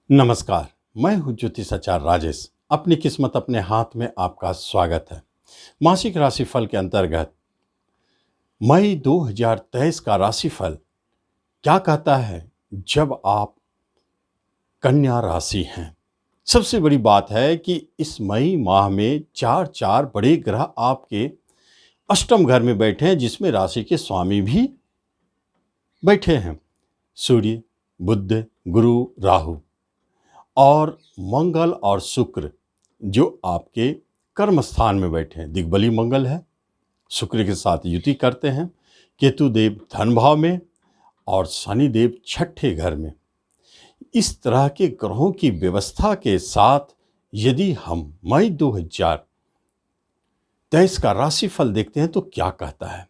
नमस्कार। मैं हूं ज्योतिषाचार्य राजेश। अपनी किस्मत अपने हाथ में आपका स्वागत है। मासिक राशिफल के अंतर्गत मई 2023 का राशिफल क्या कहता है। जब आप कन्या राशि हैं, सबसे बड़ी बात है कि इस मई माह में चार चार बड़े ग्रह आपके अष्टम घर में बैठे हैं, जिसमें राशि के स्वामी भी बैठे हैं। सूर्य, बुध, गुरु, राहु और मंगल और शुक्र जो आपके कर्म स्थान में बैठे हैं। दिग्बली मंगल है, शुक्र के साथ युति करते हैं। केतु देव धन भाव में और शनि देव छठे घर में। इस तरह के ग्रहों की व्यवस्था के साथ यदि हम मई 2023 का राशिफल देखते हैं तो क्या कहता है।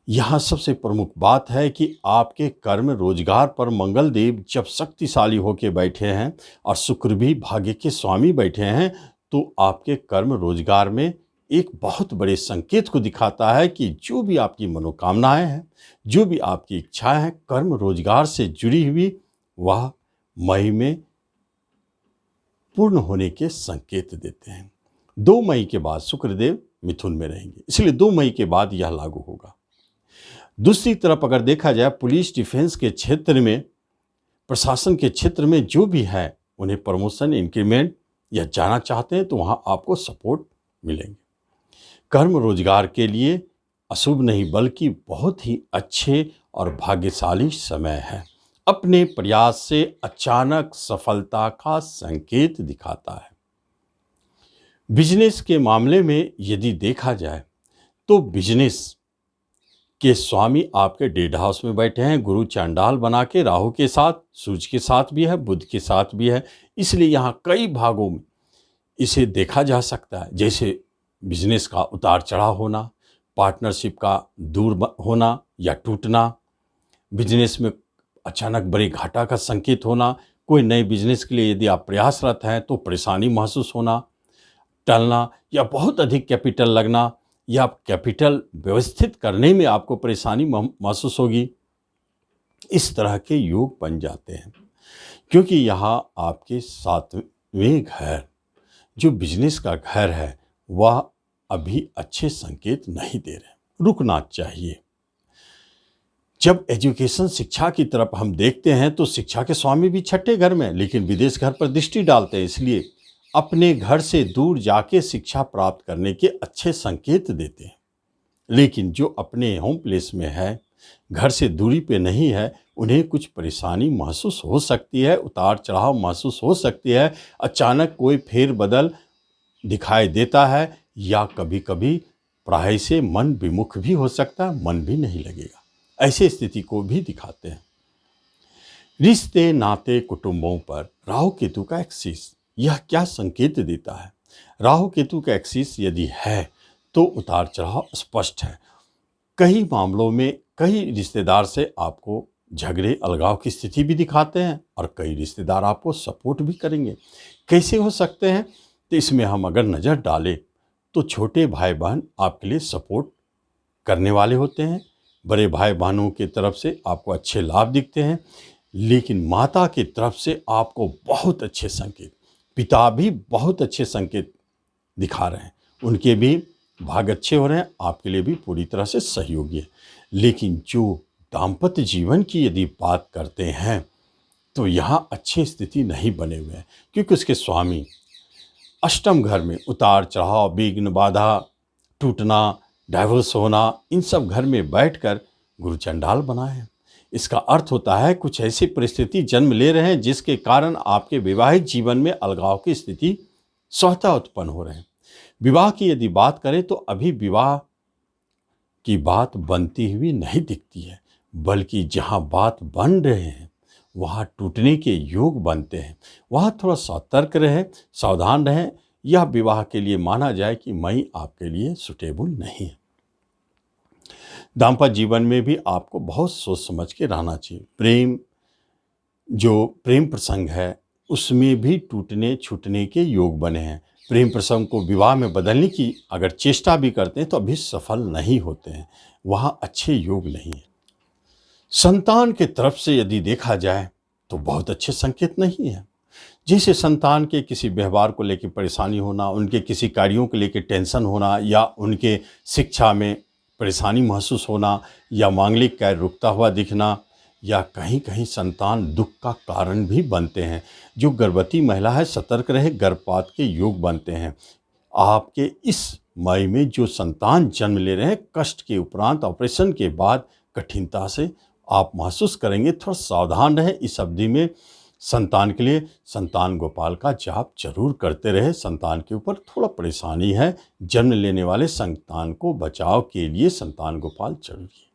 यहाँ सबसे प्रमुख बात है कि आपके कर्म रोजगार पर मंगल देव जब शक्तिशाली होकर बैठे हैं और शुक्र भी भाग्य के स्वामी बैठे हैं, तो आपके कर्म रोजगार में एक बहुत बड़े संकेत को दिखाता है कि जो भी आपकी मनोकामनाएं हैं, जो भी आपकी इच्छाएं हैं कर्म रोजगार से जुड़ी हुई, वह मई में पूर्ण होने के संकेत देते हैं। 2 मई के बाद शुक्रदेव मिथुन में रहेंगे, इसलिए 2 मई के बाद यह लागू होगा। दूसरी तरफ अगर देखा जाए, पुलिस डिफेंस के क्षेत्र में, प्रशासन के क्षेत्र में जो भी है, उन्हें प्रमोशन, इंक्रीमेंट या जाना चाहते हैं तो वहाँ आपको सपोर्ट मिलेंगे। कर्म रोजगार के लिए अशुभ नहीं बल्कि बहुत ही अच्छे और भाग्यशाली समय है। अपने प्रयास से अचानक सफलता का संकेत दिखाता है। बिजनेस के मामले में यदि देखा जाए तो बिजनेस के स्वामी आपके डेढ़ हाउस में बैठे हैं। गुरु चांडाल बना के राहु के साथ, सूर्य के साथ भी है, बुध के साथ भी है, इसलिए यहाँ कई भागों में इसे देखा जा सकता है। जैसे बिजनेस का उतार चढ़ाव होना, पार्टनरशिप का दूर होना या टूटना, बिजनेस में अचानक बड़े घाटा का संकेत होना, कोई नए बिजनेस के लिए यदि आप प्रयासरत हैं तो परेशानी महसूस होना, टलना या बहुत अधिक कैपिटल लगना या कैपिटल व्यवस्थित करने में आपको परेशानी महसूस होगी। इस तरह के योग बन जाते हैं, क्योंकि यहाँ आपके 7वें घर जो बिजनेस का घर है वह अभी अच्छे संकेत नहीं दे रहे। रुकना चाहिए। जब एजुकेशन, शिक्षा की तरफ हम देखते हैं तो शिक्षा के स्वामी भी छठे घर में, लेकिन विदेश घर पर दृष्टि डालते हैं, इसलिए अपने घर से दूर जाके शिक्षा प्राप्त करने के अच्छे संकेत देते हैं। लेकिन जो अपने होम प्लेस में है, घर से दूरी पे नहीं है, उन्हें कुछ परेशानी महसूस हो सकती है, उतार चढ़ाव महसूस हो सकती है, अचानक कोई फेरबदल दिखाई देता है या कभी कभी पढ़ाई से मन विमुख भी हो सकता है, मन भी नहीं लगेगा। ऐसी स्थिति को भी दिखाते हैं। रिश्ते, नाते, कुटुंबों पर राहु केतु का एक्सिस यह क्या संकेत देता है। राहु केतु का एक्सिस यदि है तो उतार चढ़ाव स्पष्ट है। कई मामलों में कई रिश्तेदार से आपको झगड़े, अलगाव की स्थिति भी दिखाते हैं और कई रिश्तेदार आपको सपोर्ट भी करेंगे। कैसे हो सकते हैं, तो इसमें हम अगर नज़र डालें तो छोटे भाई बहन आपके लिए सपोर्ट करने वाले होते हैं। बड़े भाई बहनों की तरफ से आपको अच्छे लाभ दिखते हैं, लेकिन माता की तरफ से आपको बहुत अच्छे संकेत, पिता भी बहुत अच्छे संकेत दिखा रहे हैं, उनके भी भाग अच्छे हो रहे हैं, आपके लिए भी पूरी तरह से सहयोगी है। लेकिन जो दाम्पत्य जीवन की यदि बात करते हैं तो यहाँ अच्छी स्थिति नहीं बने हुए हैं, क्योंकि उसके स्वामी अष्टम घर में उतार चढ़ाव, विघ्न, बाधा, टूटना, डाइवोर्स होना, इन सब घर में बैठकर गुरु चंडाल बनाए हैं। इसका अर्थ होता है कुछ ऐसी परिस्थिति जन्म ले रहे हैं जिसके कारण आपके वैवाहिक जीवन में अलगाव की स्थिति स्वतः उत्पन्न हो रहे हैं। विवाह की यदि बात करें तो अभी विवाह की बात बनती हुई नहीं दिखती है, बल्कि जहां बात बन रहे हैं वहां टूटने के योग बनते हैं। वहां थोड़ा सतर्क रहें, सावधान रहें। यह विवाह के लिए माना जाए कि मई आपके लिए सुटेबल नहीं है। दाम्पत्य जीवन में भी आपको बहुत सोच समझ के रहना चाहिए। प्रेम प्रसंग है उसमें भी टूटने छूटने के योग बने हैं। प्रेम प्रसंग को विवाह में बदलने की अगर चेष्टा भी करते हैं तो अभी सफल नहीं होते हैं, वहाँ अच्छे योग नहीं है। संतान के तरफ से यदि देखा जाए तो बहुत अच्छे संकेत नहीं है। जैसे संतान के किसी व्यवहार को लेकर परेशानी होना, उनके किसी कार्यों को लेकर टेंशन होना, या उनके शिक्षा में परेशानी महसूस होना, या मांगलिक कार्य रुकता हुआ दिखना, या कहीं कहीं संतान दुख का कारण भी बनते हैं। जो गर्भवती महिला है सतर्क रहे, गर्भपात के योग बनते हैं। आपके इस मई में जो संतान जन्म ले रहे हैं, कष्ट के उपरांत ऑपरेशन के बाद कठिनता से आप महसूस करेंगे। थोड़ा सावधान रहें इस अवधि में। संतान के लिए संतान गोपाल का जाप जरूर करते रहे। संतान के ऊपर थोड़ा परेशानी है, जन्म लेने वाले संतान को बचाव के लिए संतान गोपाल जरूरी है।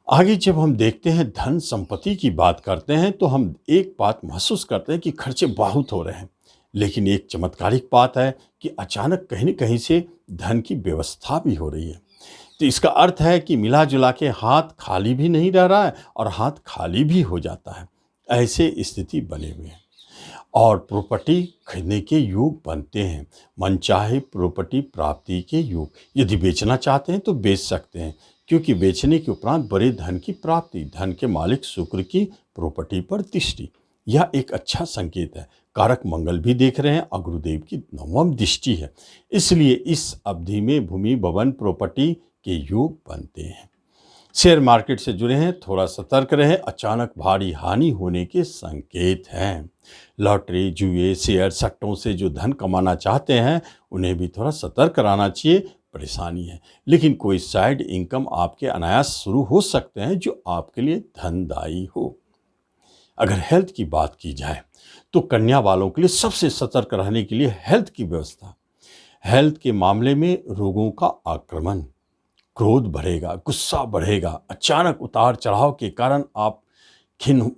आगे जब हम देखते हैं धन संपत्ति की बात करते हैं तो हम एक बात महसूस करते हैं कि खर्चे बहुत हो रहे हैं, लेकिन एक चमत्कारिक बात है कि अचानक कहीं न कहीं से धन की व्यवस्था भी हो रही है। तो इसका अर्थ है कि मिला जुला के हाथ खाली भी नहीं रह रहा है और हाथ खाली भी हो जाता है। ऐसे स्थिति बने हुए हैं और प्रॉपर्टी खरीदने के योग बनते हैं। मनचाहे प्रॉपर्टी प्राप्ति के योग, यदि बेचना चाहते हैं तो बेच सकते हैं, क्योंकि बेचने के उपरांत बड़े धन की प्राप्ति, धन के मालिक शुक्र की प्रॉपर्टी पर दृष्टि, यह एक अच्छा संकेत है। कारक मंगल भी देख रहे हैं और गुरुदेव की 9वीं दृष्टि है, इसलिए इस अवधि में भूमि भवन प्रॉपर्टी के योग बनते हैं। शेयर मार्केट से जुड़े हैं, थोड़ा सतर्क रहें, अचानक भारी हानि होने के संकेत हैं। लॉटरी, जुए, शेयर, सट्टों से जो धन कमाना चाहते हैं उन्हें भी थोड़ा सतर्क रहना चाहिए। परेशानी है, लेकिन कोई साइड इनकम आपके अनायास शुरू हो सकते हैं जो आपके लिए धनदायी हो। अगर हेल्थ की बात की जाए तो कन्या वालों के लिए सबसे सतर्क रहने के लिए हेल्थ की व्यवस्था। हेल्थ के मामले में रोगों का आक्रमण, क्रोध बढ़ेगा, गुस्सा बढ़ेगा, अचानक उतार चढ़ाव के कारण आप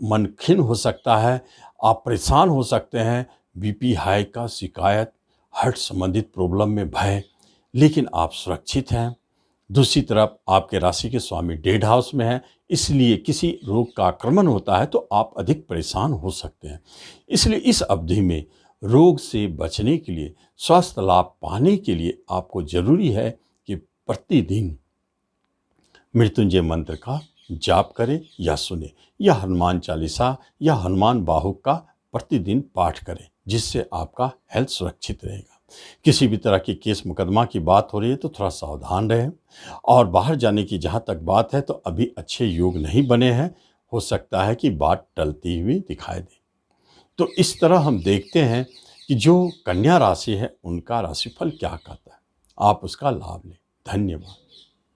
मन खिन्न हो सकता है, आप परेशान हो सकते हैं, बीपी हाई का शिकायत, हार्ट संबंधित प्रॉब्लम में भय, लेकिन आप सुरक्षित हैं। दूसरी तरफ आपके राशि के स्वामी डेड हाउस में हैं, इसलिए किसी रोग का आक्रमण होता है तो आप अधिक परेशान हो सकते हैं। इसलिए इस अवधि में रोग से बचने के लिए, स्वास्थ्य लाभ पाने के लिए आपको जरूरी है कि प्रतिदिन मृत्युंजय मंत्र का जाप करें या सुने, या हनुमान चालीसा या हनुमान बाहुक का प्रतिदिन पाठ करें, जिससे आपका हेल्थ सुरक्षित रहेगा। किसी भी तरह की केस मुकदमा की बात हो रही है तो थोड़ा सावधान रहें। और बाहर जाने की जहाँ तक बात है तो अभी अच्छे योग नहीं बने हैं, हो सकता है कि बात टलती हुई दिखाई दे। तो इस तरह हम देखते हैं कि जो कन्या राशि है उनका राशिफल क्या कहता है, आप उसका लाभ लें। धन्यवाद।